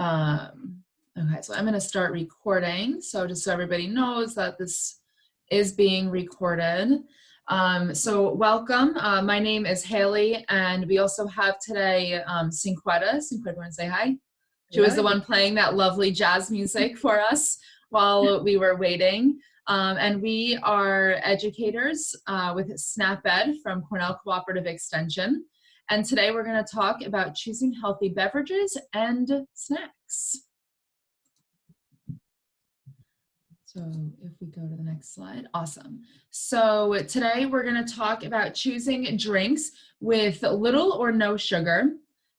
Okay, so I'm gonna start recording. So just so everybody knows that this is being recorded. So welcome, my name is Haley, and we also have today Cinquetta. Cinquetta, wanna say hi? She was the one playing that lovely jazz music for us while we were waiting. And we are educators with SnapEd from Cornell Cooperative Extension. And today we're going to talk about choosing healthy beverages and snacks. So if we go to the next slide, awesome. So today we're going to talk about choosing drinks with little or no sugar,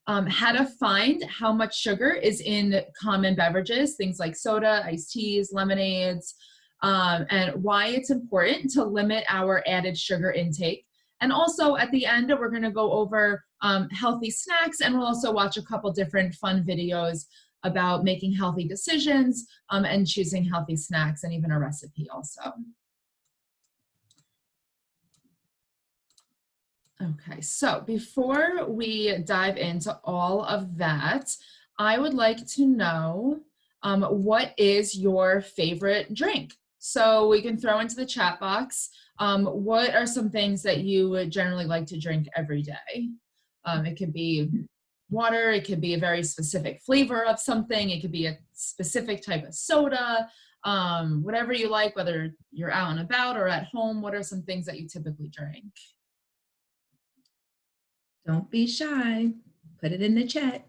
how to find how much sugar is in common beverages, things like soda, iced teas, lemonades, and why it's important to limit our added sugar intake. And also at the end, we're gonna go over healthy snacks, and we'll also watch a couple different fun videos about making healthy decisions and choosing healthy snacks, and even a recipe also. Okay, so before we dive into all of that, I would like to know what is your favorite drink? So we can throw into the chat box, what are some things that you would generally like to drink every day? It could be water, it could be a very specific flavor of something, it could be a specific type of soda, whatever you like, whether you're out and about or at home, what are some things that you typically drink? Don't be shy. Put it in the chat.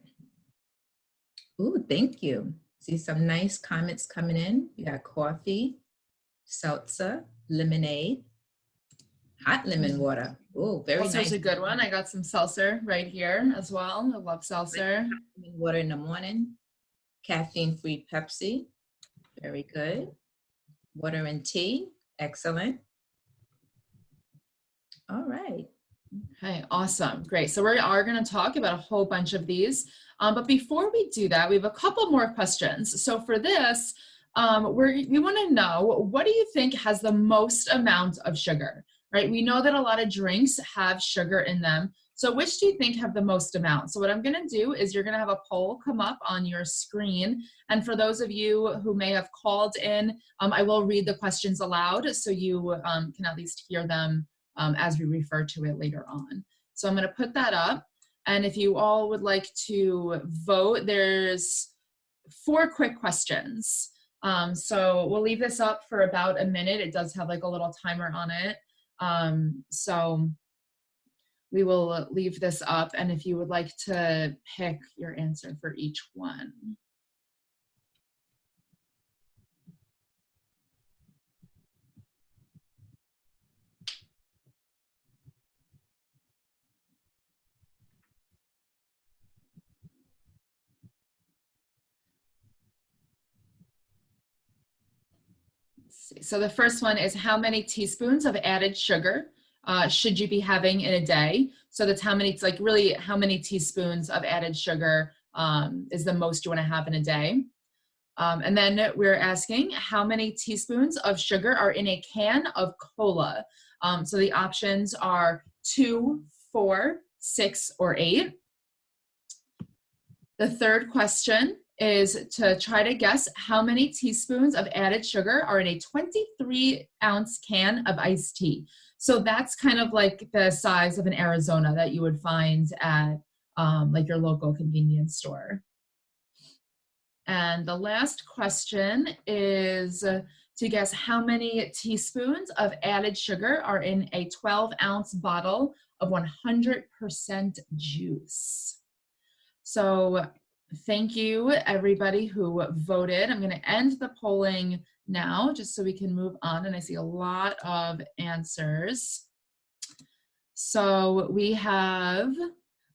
Ooh, thank you. See some nice comments coming in. You got coffee, seltzer, lemonade, hot lemon water. Ooh, very nice. Seltzer's a good one. I got some seltzer right here as well. I love seltzer. Hot lemon water in the morning. Caffeine-free Pepsi. Very good. Water and tea. Excellent. All right. Okay, awesome. Great. So we are going to talk about a whole bunch of these. But before we do that, we have a couple more questions. So for this, we want to know, what do you think has the most amount of sugar, right? We know that a lot of drinks have sugar in them. So which do you think have the most amount? So what I'm going to do is you're going to have a poll come up on your screen. And for those of you who may have called in, I will read the questions aloud so you can at least hear them as we refer to it later on. So I'm going to put that up. And if you all would like to vote, there's 4 quick questions. So we'll leave this up for about a minute. It does have like a little timer on it. So we will leave this up. And if you would like to pick your answer for each one. So the first one is, how many teaspoons of added sugar should you be having in a day? So that's how many, it's like really how many teaspoons of added sugar is the most you want to have in a day. And then we're asking, how many teaspoons of sugar are in a can of cola? So the options are 2, 4, 6, or 8. The third question is to try to guess how many teaspoons of added sugar are in a 23-ounce can of iced tea. So that's kind of like the size of an Arizona that you would find at like your local convenience store. And the last question is to guess how many teaspoons of added sugar are in a 12-ounce bottle of 100% juice. So thank you, everybody who voted. I'm going to end the polling now just so we can move on. And I see a lot of answers. So we have,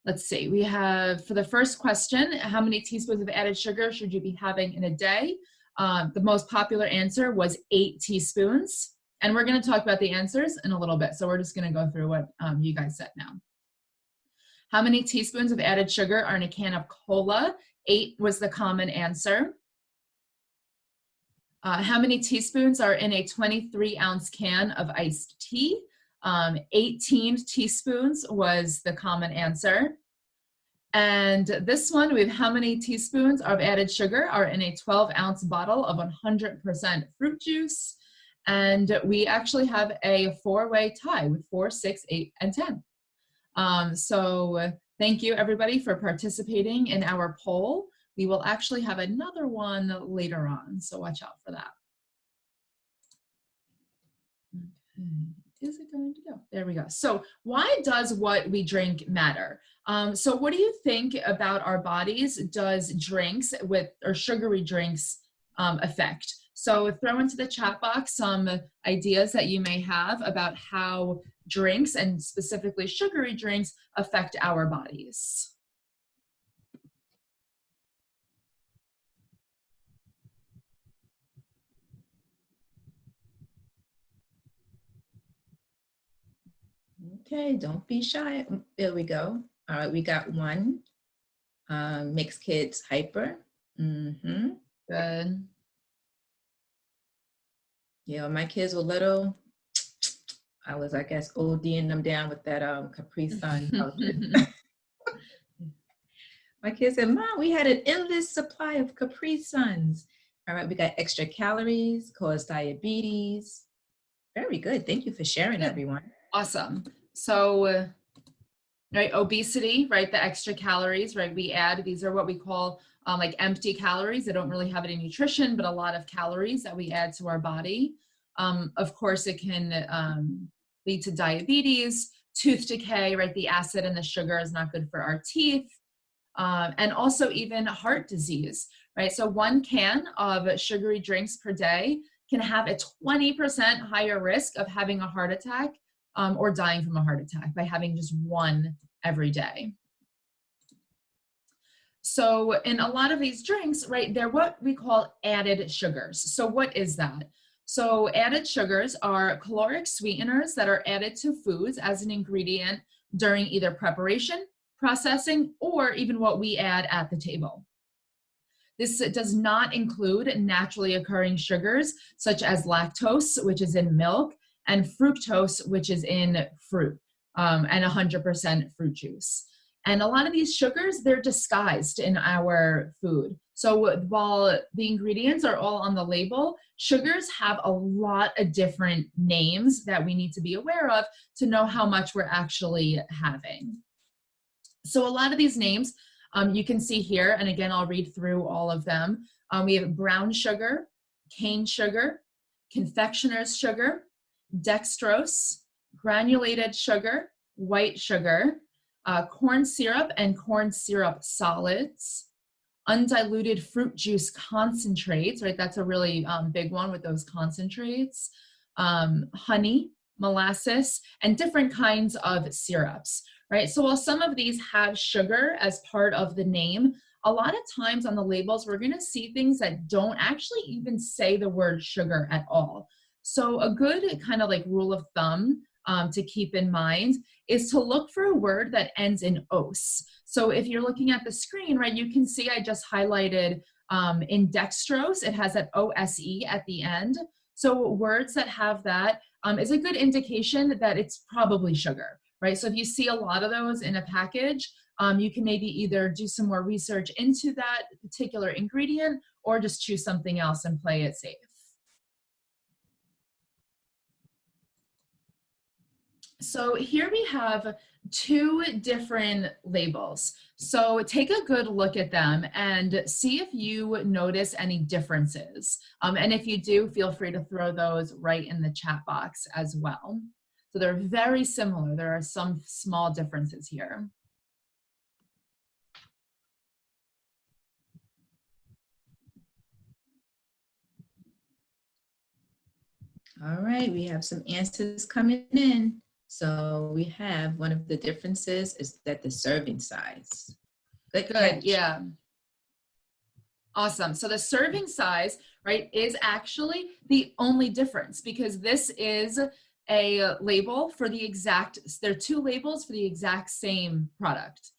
let's see, we have for the first question, how many teaspoons of added sugar should you be having in a day? The most popular answer was 8 teaspoons. And we're going to talk about the answers in a little bit. So we're just going to go through what you guys said now. How many teaspoons of added sugar are in a can of cola? 8 was the common answer. How many teaspoons are in a 23-ounce can of iced tea? 18 teaspoons was the common answer. And this one, we have how many teaspoons of added sugar are in a 12-ounce bottle of 100% fruit juice. And we actually have a 4-way tie with 4, 6, 8, and 10. So thank you everybody for participating in our poll. We will actually have another one later on, so watch out for that. Okay. Is it going to go? There we go. So why does what we drink matter? So what do you think about our bodies does drinks or sugary drinks affect? So throw into the chat box some ideas that you may have about how drinks, and specifically sugary drinks, affect our bodies. Okay, don't be shy. There we go. All right, we got one. Makes kids hyper. Good. Yeah, when my kids were little, I was, I guess, ODing them down with that Capri Sun pouches. My kids said, Mom, we had an endless supply of Capri Suns. All right, we got extra calories, cause diabetes. Very good. Thank you for sharing, everyone. Awesome. So, right, obesity, right, the extra calories, right, we add, these are what we call like empty calories. They don't really have any nutrition, but a lot of calories that we add to our body. Of course, it can lead to diabetes, tooth decay, right, the acid and the sugar is not good for our teeth, and also even heart disease, right? So 1 can of sugary drinks per day can have a 20% higher risk of having a heart attack or dying from a heart attack by having just 1 every day. So in a lot of these drinks, right, they're what we call added sugars. So what is that? So added sugars are caloric sweeteners that are added to foods as an ingredient during either preparation, processing, or even what we add at the table. This does not include naturally occurring sugars such as lactose, which is in milk, and fructose, which is in fruit, and 100% fruit juice. And a lot of these sugars, they're disguised in our food. So while the ingredients are all on the label, sugars have a lot of different names that we need to be aware of to know how much we're actually having. So a lot of these names you can see here, and again, I'll read through all of them. We have brown sugar, cane sugar, confectioner's sugar, dextrose, granulated sugar, white sugar, corn syrup and corn syrup solids, undiluted fruit juice concentrates, right? That's a really big one with those concentrates, honey, molasses, and different kinds of syrups, right? So while some of these have sugar as part of the name, a lot of times on the labels, we're gonna see things that don't actually even say the word sugar at all. So a good kind of like rule of thumb to keep in mind is to look for a word that ends in "ose." So if you're looking at the screen, right, you can see I just highlighted in dextrose, it has that OSE at the end. So words that have that is a good indication that it's probably sugar, right? So if you see a lot of those in a package, you can maybe either do some more research into that particular ingredient or just choose something else and play it safe. So here we have 2 different labels. So take a good look at them and see if you notice any differences. And if you do, feel free to throw those right in the chat box as well. So they're very similar. There are some small differences here. All right, we have some answers coming in. So we have one of the differences is that the serving size. Good, yeah. Awesome. So the serving size, right, is actually the only difference because this is a label for the exact, there are 2 labels for the exact same product,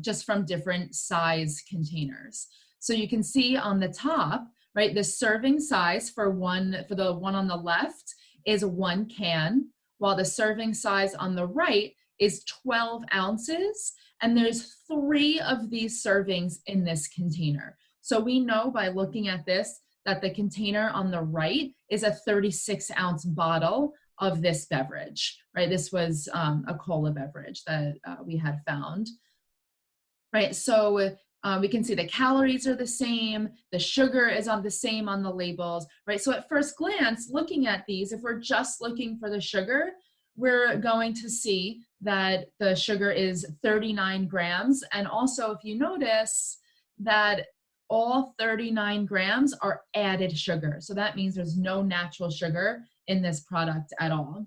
just from different size containers. So you can see on the top, right, the serving size for the one on the left is 1 can, while the serving size on the right is 12 ounces, and there's 3 of these servings in this container. So we know by looking at this that the container on the right is a 36-ounce bottle of this beverage, right? This was a cola beverage that we had found, right? So we can see the calories are the same, the sugar is on the same on the labels, right? So at first glance, looking at these, if we're just looking for the sugar, we're going to see that the sugar is 39 grams. And also, if you notice that all 39 grams are added sugar. So that means there's no natural sugar in this product at all.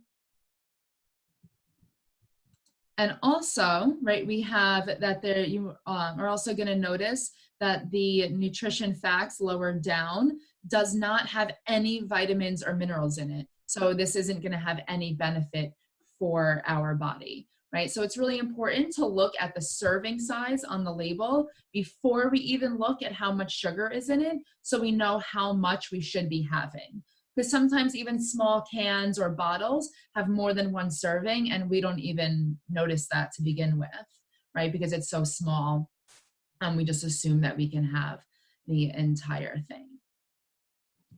And also, right, we have that there, you are also going to notice that the nutrition facts lower down does not have any vitamins or minerals in it. So this isn't going to have any benefit for our body, right? So it's really important to look at the serving size on the label before we even look at how much sugar is in it, so we know how much we should be having. Because sometimes even small cans or bottles have more than one serving and we don't even notice that to begin with, right? Because it's so small and we just assume that we can have the entire thing.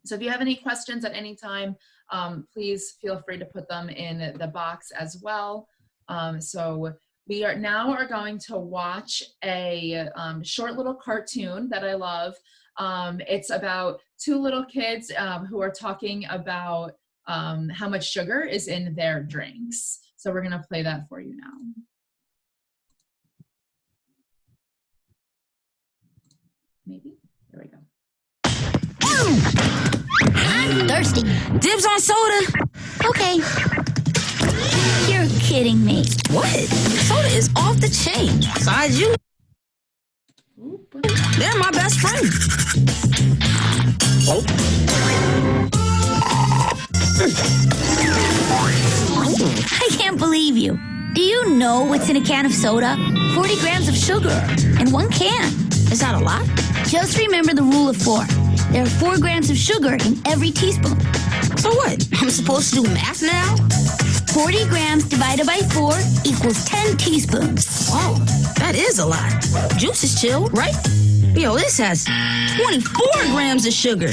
So if you have any questions at any time, please feel free to put them in the box as well. So we are now going to watch a short little cartoon that I love. It's about 2 little kids who are talking about how much sugar is in their drinks. So we're gonna play that for you now. Maybe, there we go. I'm thirsty. Dibs on soda. Okay. You're kidding me. What? Soda is off the chain. Besides you, they're my best friend. Oh. I can't believe you. Do you know what's in a can of soda? 40 grams of sugar in 1 can. Is that a lot? Just remember the rule of 4. There are 4 grams of sugar in every teaspoon. So what? I'm supposed to do math now? 40 grams divided by 4 equals 10 teaspoons. Oh, that is a lot. Juice is chill, right? Yo, this has 24 grams of sugar.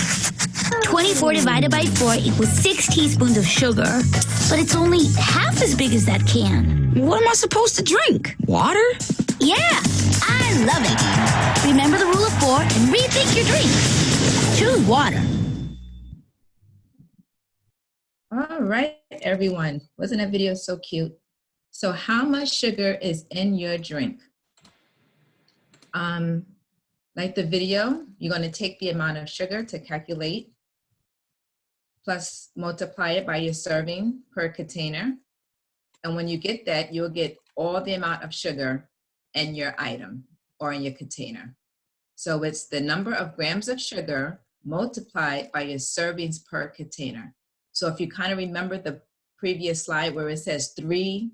24 divided by 4 equals 6 teaspoons of sugar, but it's only half as big as that can. What am I supposed to drink? Water? Yeah, I love it. Remember the rule of 4 and rethink your drink. Choose water. All right, everyone. Wasn't that video so cute? So how much sugar is in your drink? Like the video, you're going to take the amount of sugar to calculate, plus multiply it by your serving per container. And when you get that, you'll get all the amount of sugar in your item or in your container. So it's the number of grams of sugar multiplied by your servings per container. So if you kind of remember the previous slide where it says 3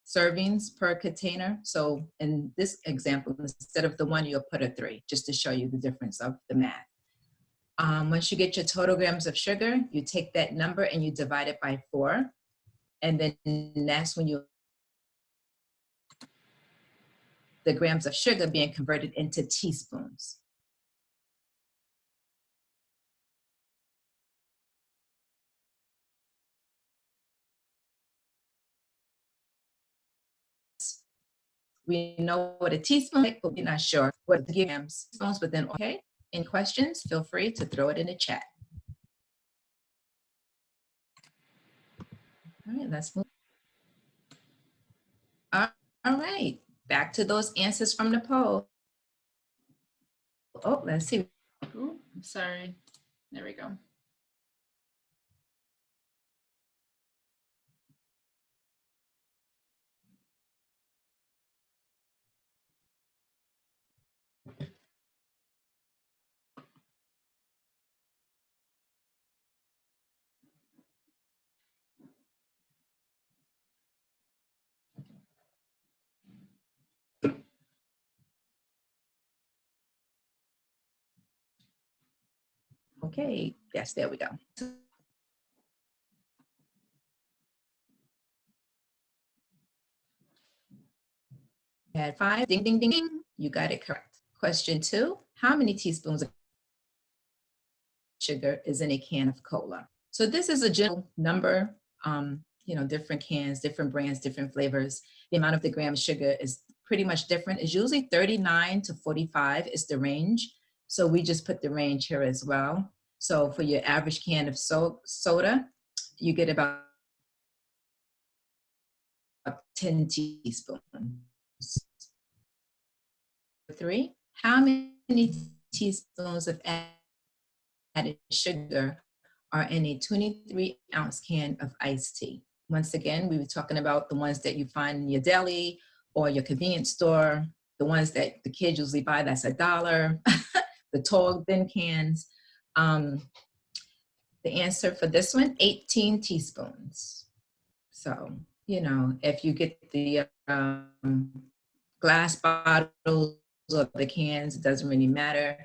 servings per container. So in this example, instead of the 1, you'll put a 3, just to show you the difference of the math. Once you get your total grams of sugar, you take that number and you divide it by 4. And then that's when the grams of sugar being converted into teaspoons. We know what a teaspoon is, but we're not sure what the grams teaspoons, but then, okay, any questions, feel free to throw it in the chat. All right, let's move. All right, back to those answers from the poll. Oh, let's see. Ooh, I'm sorry. There we go. Okay, yes, there we go. had 5. Ding, ding, ding, ding. You got it correct. Question 2, how many teaspoons of sugar is in a can of cola? So this is a general number, different cans, different brands, different flavors. The amount of the gram sugar is pretty much different. It's usually 39 to 45 is the range. So we just put the range here as well. So for your average can of soda, you get about 10 teaspoons. 3, how many teaspoons of added sugar are in a 23-ounce can of iced tea? Once again, we were talking about the ones that you find in your deli or your convenience store, the ones that the kids usually buy, that's $1, the tall, thin cans. The answer for this one, 18 teaspoons. So, if you get the glass bottles or the cans, it doesn't really matter.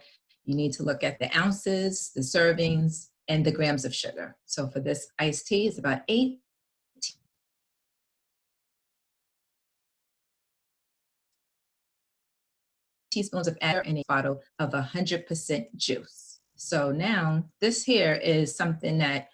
You need to look at the ounces, the servings, and the grams of sugar. So for this iced tea, it's about 8 teaspoons of air in a bottle of 100% juice. So now this here is something that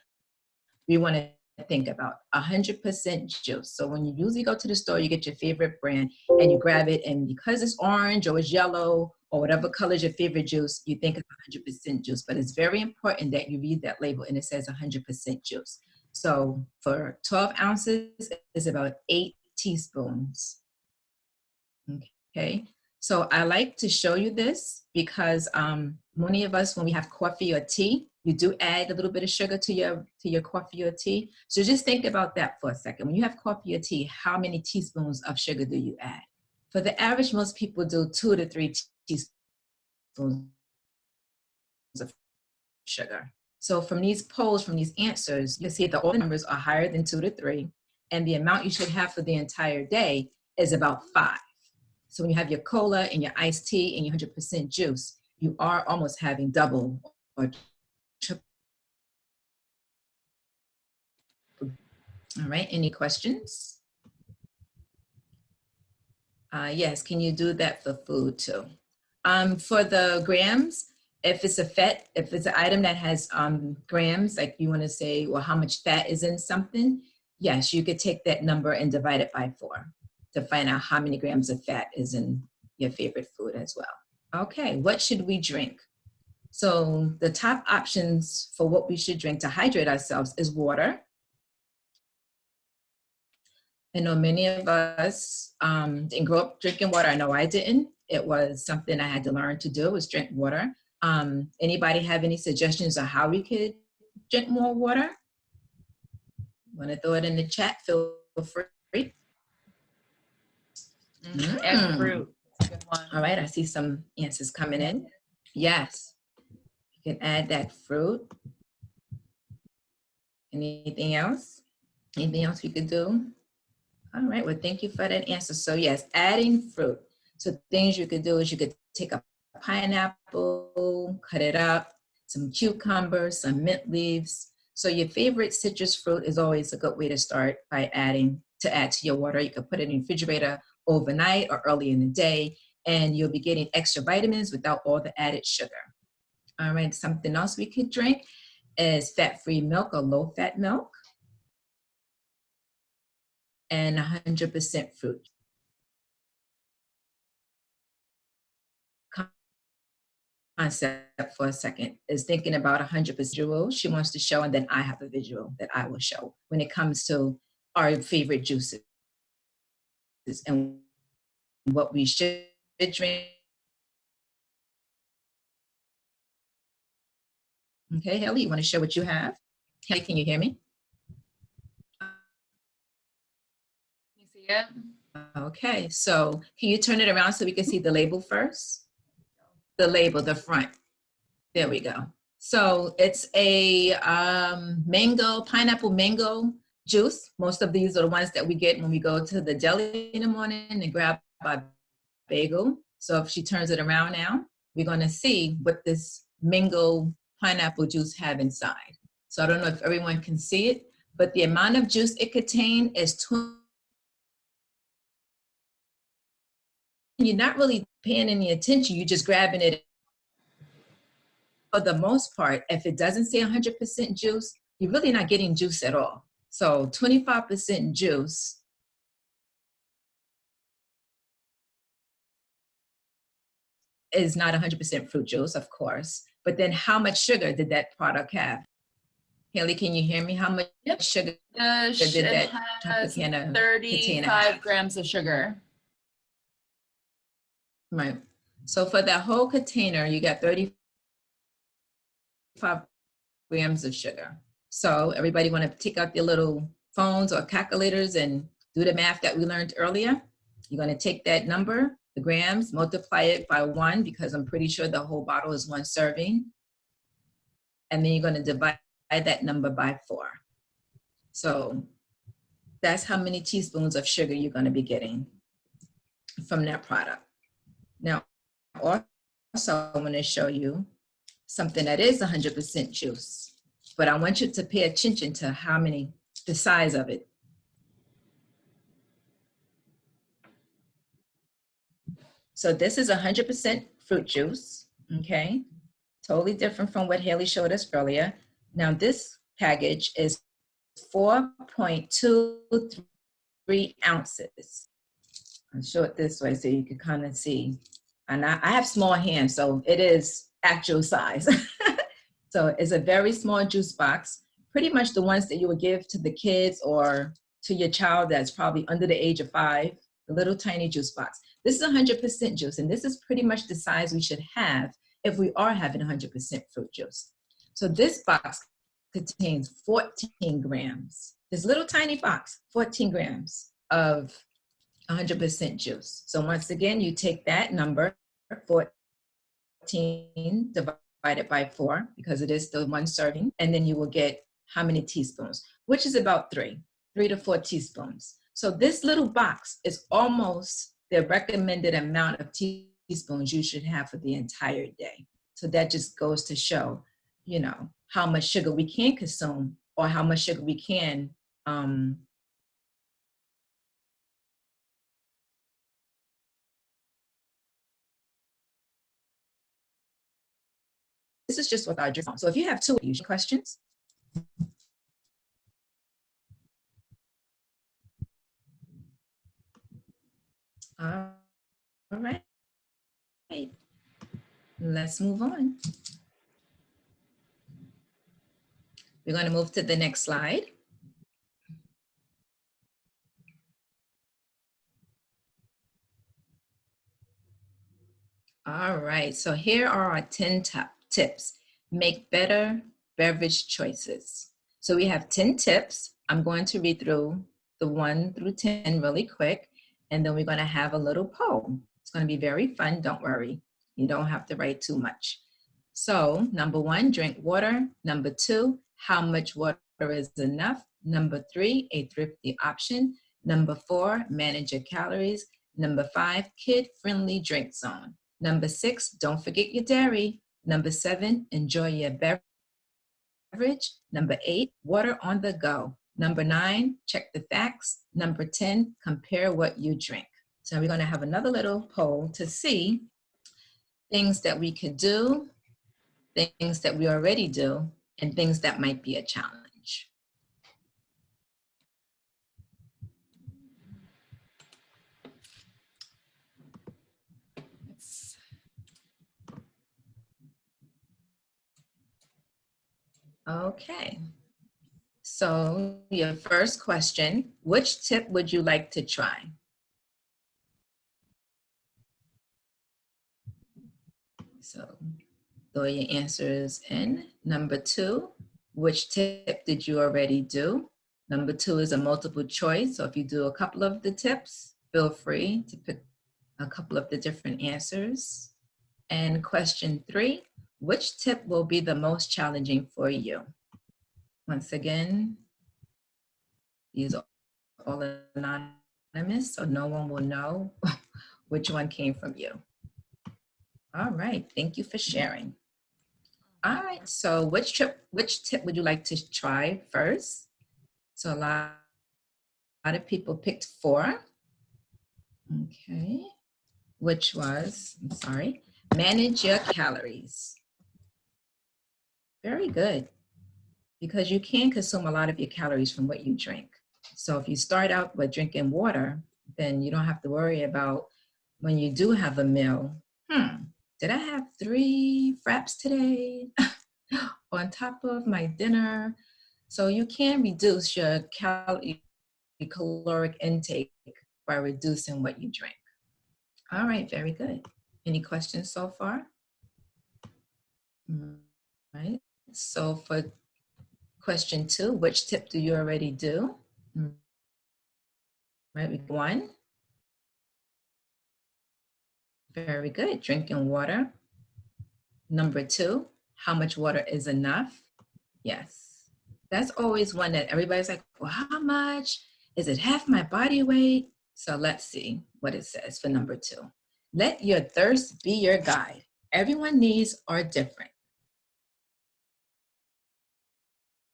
we want to think about, 100% juice. So when you usually go to the store, you get your favorite brand and you grab it, and because it's orange or it's yellow or whatever color is your favorite juice, you think it's 100% juice. But it's very important that you read that label and it says 100% juice. So for 12 ounces, it's about 8 teaspoons. Okay. So I like to show you this because many of us, when we have coffee or tea, you do add a little bit of sugar to your coffee or tea. So just think about that for a second. When you have coffee or tea, how many teaspoons of sugar do you add? For the average, most people do 2 to 3 teaspoons of sugar. So from these polls, from these answers, you see that all the numbers are higher than 2 to 3, and the amount you should have for the entire day is about 5. So when you have your cola and your iced tea and your 100% juice, you are almost having double or triple. All right, any questions? Yes, can you do that for food too? For the grams, if it's an item that has grams, like you want to say, well, how much fat is in something? Yes, you could take that number and divide it by 4 to find out how many grams of fat is in your favorite food as well. Okay, what should we drink? So the top options for what we should drink to hydrate ourselves is water. I know many of us didn't grow up drinking water. I know I didn't. It was something I had to learn to do, was drink water. Anybody have any suggestions on how we could drink more water? Want to throw it in the chat? Feel free. And fruit. That's a good one. All right, I see some answers coming in. Yes, you can add that fruit. Anything else? Anything else we could do? All right, well, thank you for that answer. So yes, adding fruit. So things you could do is you could take a pineapple, cut it up, some cucumbers, some mint leaves. So your favorite citrus fruit is always a good way to start by add to your water. You could put it in the refrigerator overnight or early in the day, and you'll be getting extra vitamins without all the added sugar. All right, something else we could drink is fat-free milk or low-fat milk and 100% fruit. Concept for a second is thinking about 100% visual. She wants to show, and then I have a visual that I will show when it comes to our favorite juices and what we should drink. Okay, Haley, you want to share what you have? Haley, can you hear me? Can you see it? Okay, so can you turn it around so we can see the label first? The label, the front. There we go. So it's a pineapple mango juice. Most of these are the ones that we get when we go to the deli in the morning and grab a bagel. So if she turns it around now, we're going to see what this mango pineapple juice have inside. So I don't know if everyone can see it, but the amount of juice it contains is you're not really paying any attention. You're just grabbing it. For the most part, if it doesn't say 100% juice, you're really not getting juice at all. So 25% juice is not 100% fruit juice, of course. But then how much sugar did that product have? Haley, can you hear me? How much sugar did that has container 35 grams of sugar. Right. So for that whole container, you got 35 grams of sugar. So everybody want to take out their little phones or calculators and do the math that we learned earlier. You're going to take that number, the grams, multiply it by 1, because I'm pretty sure the whole bottle is 1 serving. And then you're going to divide that number by 4. So that's how many teaspoons of sugar you're going to be getting from that product. Now, also I want to show you something that is 100% juice, but I want you to pay attention to how many, the size of it. So this is 100% fruit juice, okay? Totally different from what Haley showed us earlier. Now this package is 4.23 ounces. I'll show it this way so you can kind of see. And I have small hands, so it is actual size. So it's a very small juice box, pretty much the ones that you would give to the kids or to your child that's probably under the age of 5, the little tiny juice box. This is 100% juice, and this is pretty much the size we should have if we are having 100% fruit juice. So this box contains 14 grams. This little tiny box, 14 grams of 100% juice. So once again, you take that number, 14 divided by 4, because it is the 1 serving, and then you will get how many teaspoons, which is about 3 to 4 teaspoons. So this little box is almost the recommended amount of teaspoons you should have for the entire day. So that just goes to show, you know, how much sugar we can consume or how much sugar we can this is just with our drink. So if you have 2 of these questions. All right. Let's move on. We're going to move to the next slide. All right, so here are our 10 top tips. Make better beverage choices. So we have 10 tips. I'm going to read through the 1 through 10 really quick, and then we're going to have a little poll. It's going to be very fun, don't worry. You don't have to write too much. So number 1, drink water. Number 2, how much water is enough? Number 3, a thrifty option. Number 4, manage your calories. Number 5, kid-friendly drink zone. Number 6, don't forget your dairy. Number 7, enjoy your beverage. Number 8, water on the go. Number 9, check the facts. Number 10, compare what you drink. So we're going to have another little poll to see things that we could do, things that we already do, and things that might be a challenge. Okay. So your first question, which tip would you like to try? So throw your answers in. Number 2, which tip did you already do? Number 2 is a multiple choice. So if you do a couple of the tips, feel free to pick a couple of the different answers. And question 3, which tip will be the most challenging for you? Once again, these are all anonymous, so no one will know which one came from you. All right, thank you for sharing. All right, so which tip would you like to try first? So a lot of people picked 4. Okay. which was, I'm sorry, manage your calories. Very good, because you can consume a lot of your calories from what you drink. So if you start out with drinking water, then you don't have to worry about when you do have a meal, did I have 3 fraps today on top of my dinner? So you can reduce your caloric intake by reducing what you drink. All right, very good. Any questions so far? All right, so for question 2, which tip do you already do? Right, 1. Very good, drinking water. Number 2, how much water is enough? Yes. That's always one that everybody's like, well, how much? Is it half my body weight? So let's see what it says for number 2. Let your thirst be your guide. Everyone's needs are different.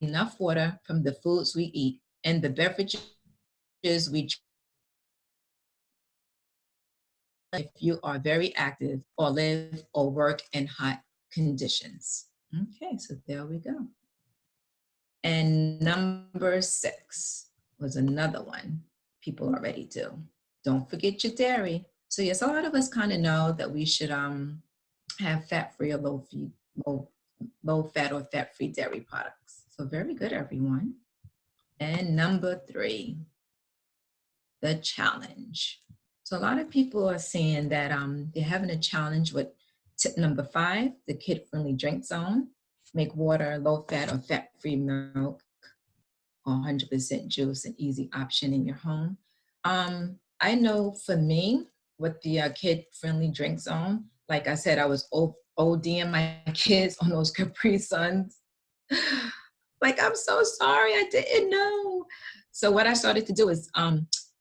Enough water from the foods we eat and the beverages we drink. If you are very active or live or work in hot conditions. Okay, so there we go. And number 6 was another one people already do. Don't forget your dairy. So yes, a lot of us kind of know that we should have fat-free or low fat or fat-free dairy products. So very good, everyone. And number 3, the challenge. So a lot of people are saying that they're having a challenge with tip number 5, the kid-friendly drink zone. Make water low-fat or fat-free milk or 100% juice an easy option in your home. I know for me, with the kid-friendly drink zone, like I said, I was ODing my kids on those Capri Suns. Like, I'm so sorry, I didn't know. So what I started to do is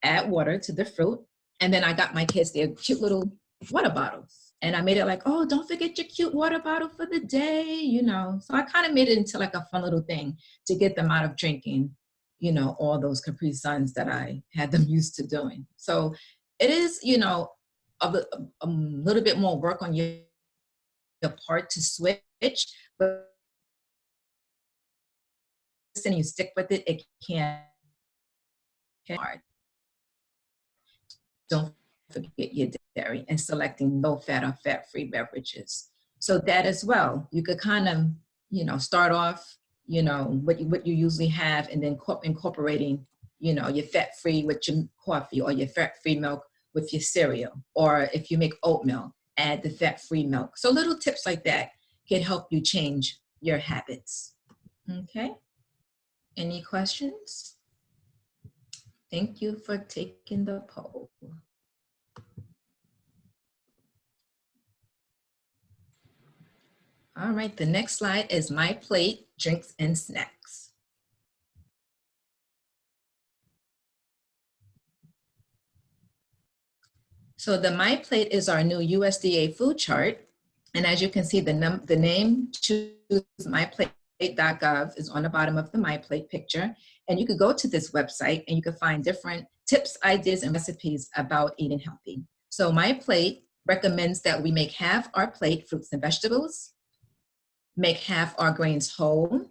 add water to the fruit. And then I got my kids their cute little water bottles. And I made it like, oh, don't forget your cute water bottle for the day, you know. So I kind of made it into like a fun little thing to get them out of drinking, you know, all those Capri Suns that I had them used to doing. So it is, you know, a little bit more work on your part to switch, but and you stick with it, it can be hard. Don't forget your dairy and selecting low fat or fat-free beverages. So that as well, you could kind of, you know, start off, you know, what you usually have, and then incorporating, you know, your fat-free with your coffee or your fat-free milk with your cereal. Or if you make oatmeal, add the fat-free milk. So little tips like that can help you change your habits. Okay. Any questions? Thank you for taking the poll. All right, the next slide is MyPlate, drinks and snacks. So the MyPlate is our new USDA food chart. And as you can see, the name choosemyplate.gov is on the bottom of the MyPlate picture. And you could go to this website and you can find different tips, ideas, and recipes about eating healthy. So MyPlate recommends that we make half our plate fruits and vegetables, make half our grains whole.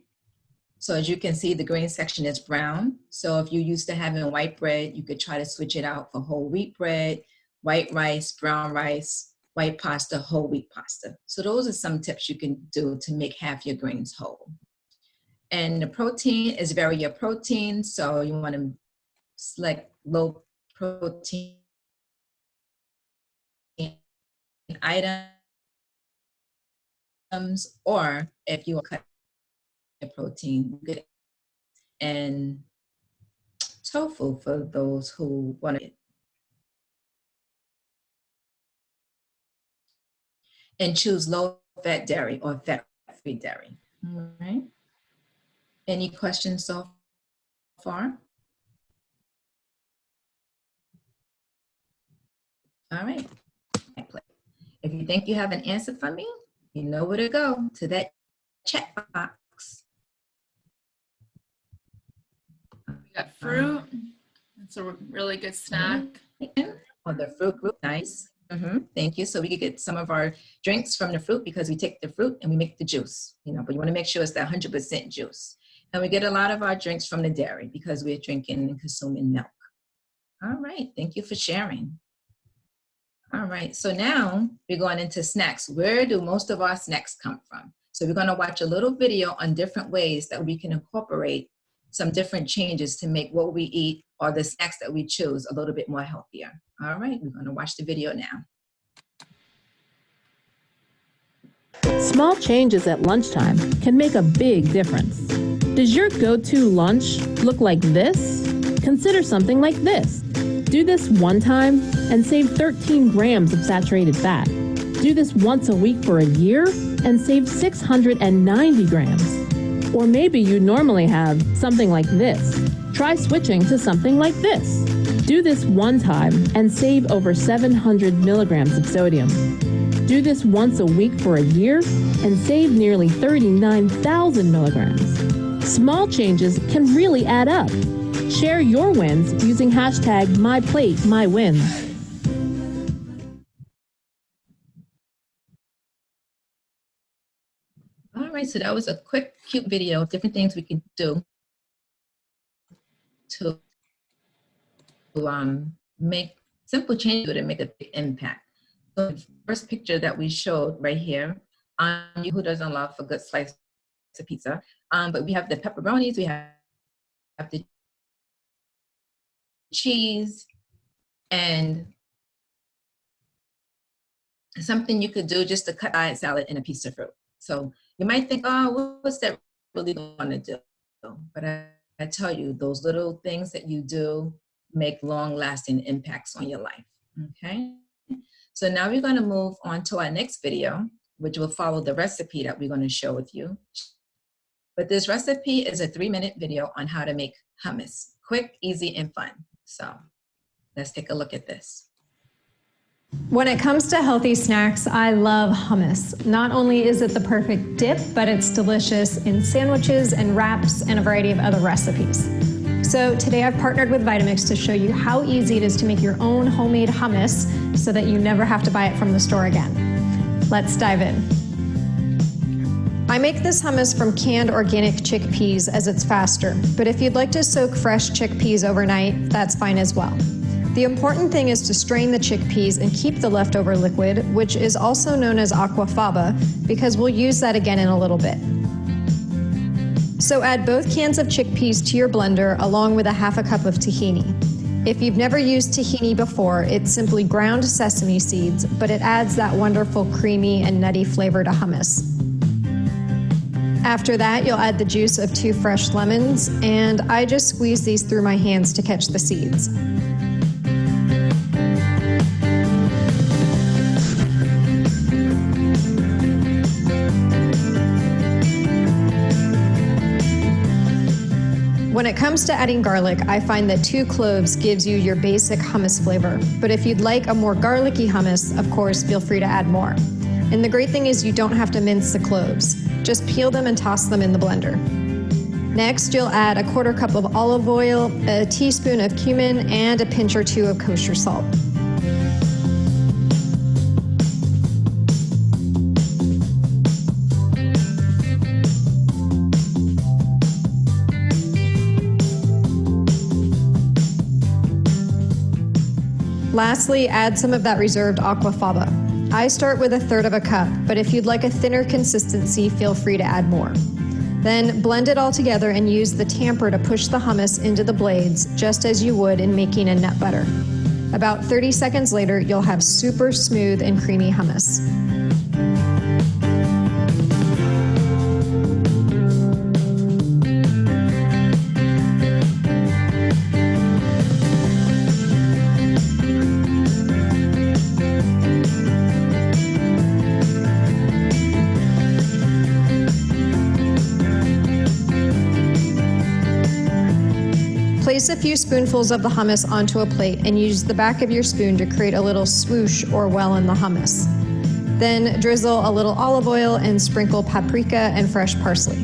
So as you can see, the grain section is brown. So if you're used to having white bread, you could try to switch it out for whole wheat bread, white rice, brown rice, white pasta, whole wheat pasta. So those are some tips you can do to make half your grains whole. And the protein is variable protein. So you want to select low protein items, or if you want to cut your protein, good. And tofu for those who want to. And choose low-fat dairy or fat-free dairy. All right. Any questions so far? All right. If you think you have an answer for me, you know where to go, to that chat box. We got fruit. It's a really good snack. On the fruit group, nice. Thank you. So we could get some of our drinks from the fruit because we take the fruit and we make the juice, but you want to make sure it's that 100% juice. And we get a lot of our drinks from the dairy because we're drinking and consuming milk. All right. Thank you for sharing. All right. So now we're going into snacks. Where do most of our snacks come from? So we're going to watch a little video on different ways that we can incorporate some different changes to make what we eat or the snacks that we choose a little bit more healthier. All right, we're going to watch the video now. Small changes at lunchtime can make a big difference. Does your go-to lunch look like this? Consider something like this. Do this one time and save 13 grams of saturated fat. Do this once a week for a year and save 690 grams. Or maybe you normally have something like this. Try switching to something like this. Do this one time and save over 700 milligrams of sodium. Do this once a week for a year and save nearly 39,000 milligrams. Small changes can really add up. Share your wins using hashtag MyPlateMyWins. All right, so that was a quick, cute video of different things we can do to make simple changes and make a big impact. So the first picture that we showed right here, who doesn't love a good slice of pizza? But we have the pepperonis, we have the cheese, and something you could do just to cut diet salad in a piece of fruit. So you might think, oh, what's that really going to do? But I tell you, those little things that you do make long-lasting impacts on your life, okay? So now we're going to move on to our next video, which will follow the recipe that we're going to share with you. But this recipe is a 3-minute video on how to make hummus. Quick, easy, and fun. So let's take a look at this. When it comes to healthy snacks, I love hummus. Not only is it the perfect dip, but it's delicious in sandwiches and wraps and a variety of other recipes. So today I've partnered with Vitamix to show you how easy it is to make your own homemade hummus so that you never have to buy it from the store again. Let's dive in. I make this hummus from canned organic chickpeas as it's faster, but if you'd like to soak fresh chickpeas overnight, that's fine as well. The important thing is to strain the chickpeas and keep the leftover liquid, which is also known as aquafaba, because we'll use that again in a little bit. So add both cans of chickpeas to your blender along with a ½ cup of tahini. If you've never used tahini before, it's simply ground sesame seeds, but it adds that wonderful creamy and nutty flavor to hummus. After that, you'll add the juice of 2 fresh lemons, and I just squeeze these through my hands to catch the seeds. When it comes to adding garlic, I find that 2 cloves gives you your basic hummus flavor. But if you'd like a more garlicky hummus, of course, feel free to add more. And the great thing is you don't have to mince the cloves. Just peel them and toss them in the blender. Next, you'll add a ¼ cup of olive oil, a teaspoon of cumin, and a pinch or 2 of kosher salt. Lastly, add some of that reserved aquafaba. I start with 1/3 cup, but if you'd like a thinner consistency, feel free to add more. Then blend it all together and use the tamper to push the hummus into the blades, just as you would in making a nut butter. About 30 seconds later, you'll have super smooth and creamy hummus. Place a few spoonfuls of the hummus onto a plate and use the back of your spoon to create a little swoosh or well in the hummus. Then drizzle a little olive oil and sprinkle paprika and fresh parsley.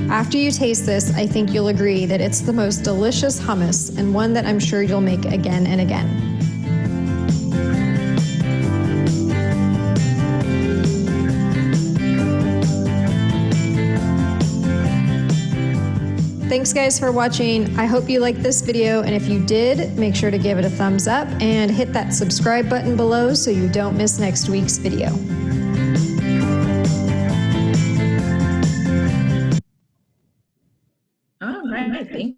After you taste this, I think you'll agree that it's the most delicious hummus and one that I'm sure you'll make again and again. Thanks guys for watching. I hope you liked this video, and if you did, make sure to give it a thumbs up and hit that subscribe button below so you don't miss next week's video. All right, thank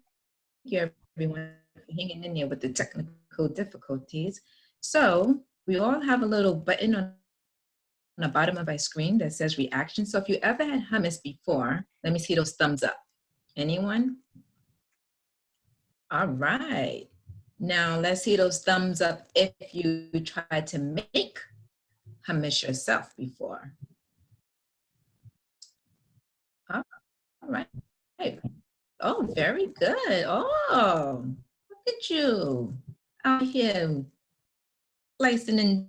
you everyone for hanging in there with the technical difficulties. So we all have a little button on the bottom of our screen that says reaction. So if you ever had hummus before, let me see those thumbs up. Anyone? All right. Now let's see those thumbs up if you tried to make hummus yourself before. All right. Oh, very good. Oh, look at you out here slicing and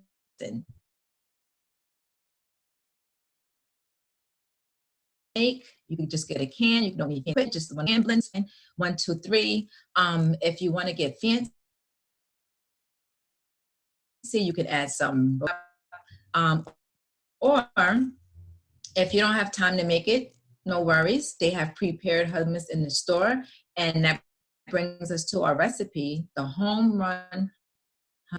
make. You can just get a can. You don't need to just one hand blends. 1, 2, 3. If you want to get fancy, you could add some. Or if you don't have time to make it, no worries. They have prepared hummus in the store, and that brings us to our recipe: the home run.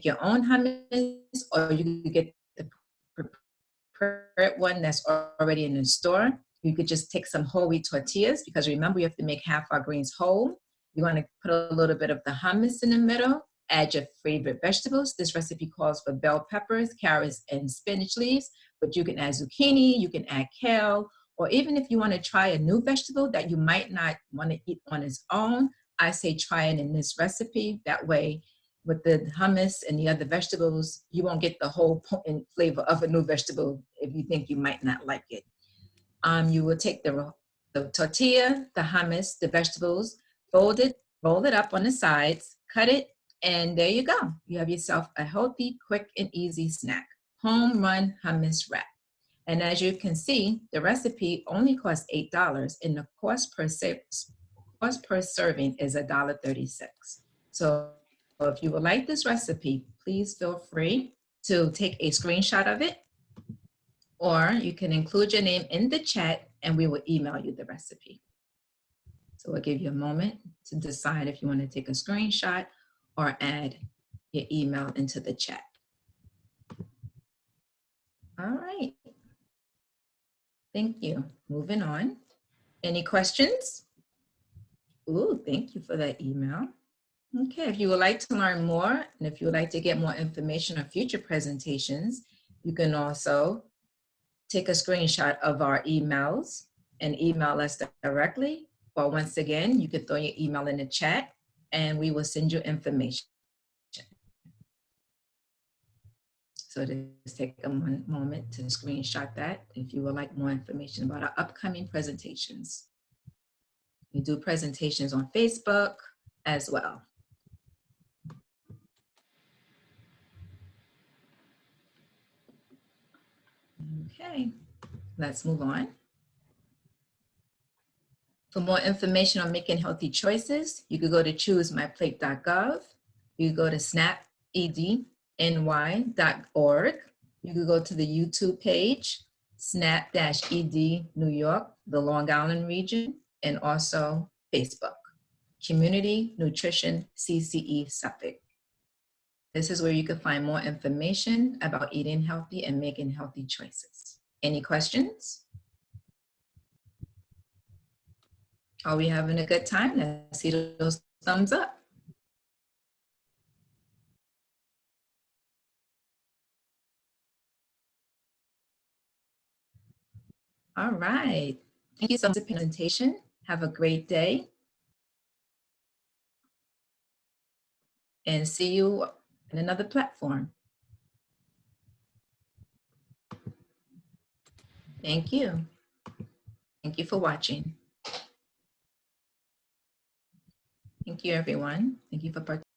Your own hummus, or you can get the prepared one that's already in the store. You could just take some whole wheat tortillas, because remember, you have to make half our greens whole. You want to put a little bit of the hummus in the middle, add your favorite vegetables. This recipe calls for bell peppers, carrots, and spinach leaves, but you can add zucchini, you can add kale, or even if you want to try a new vegetable that you might not want to eat on its own, I say try it in this recipe. That way, with the hummus and the other vegetables, you won't get the whole potent flavor of a new vegetable if you think you might not like it. You will take the tortilla, the hummus, the vegetables, fold it, roll it up on the sides, cut it, and there you go. You have yourself a healthy, quick, and easy snack. Home run hummus wrap. And as you can see, the recipe only costs $8, and the cost per serving is $1.36. So if you would like this recipe, please feel free to take a screenshot of it, or you can include your name in the chat and we will email you the recipe. So we'll give you a moment to decide if you want to take a screenshot or add your email into the chat. All right. Thank you. Moving on. Any questions? Ooh, thank you for that email. Okay, if you would like to learn more, and if you would like to get more information on future presentations, you can also take a screenshot of our emails and email us directly. Or once again, you can throw your email in the chat and we will send you information. So just take a moment to screenshot that if you would like more information about our upcoming presentations. We do presentations on Facebook as well. Okay, let's move on. For more information on making healthy choices, you could go to choosemyplate.gov. You could go to snapedny.org. You could go to the YouTube page, snap-ed New York, the Long Island region, and also Facebook, Community Nutrition CCE Suffolk. This is where you can find more information about eating healthy and making healthy choices. Any questions? Are we having a good time? Let's see those thumbs up. All right. Thank you so much for the presentation. Have a great day. And see you in another platform. Thank you. Thank you for watching. Thank you, everyone. Thank you for participating.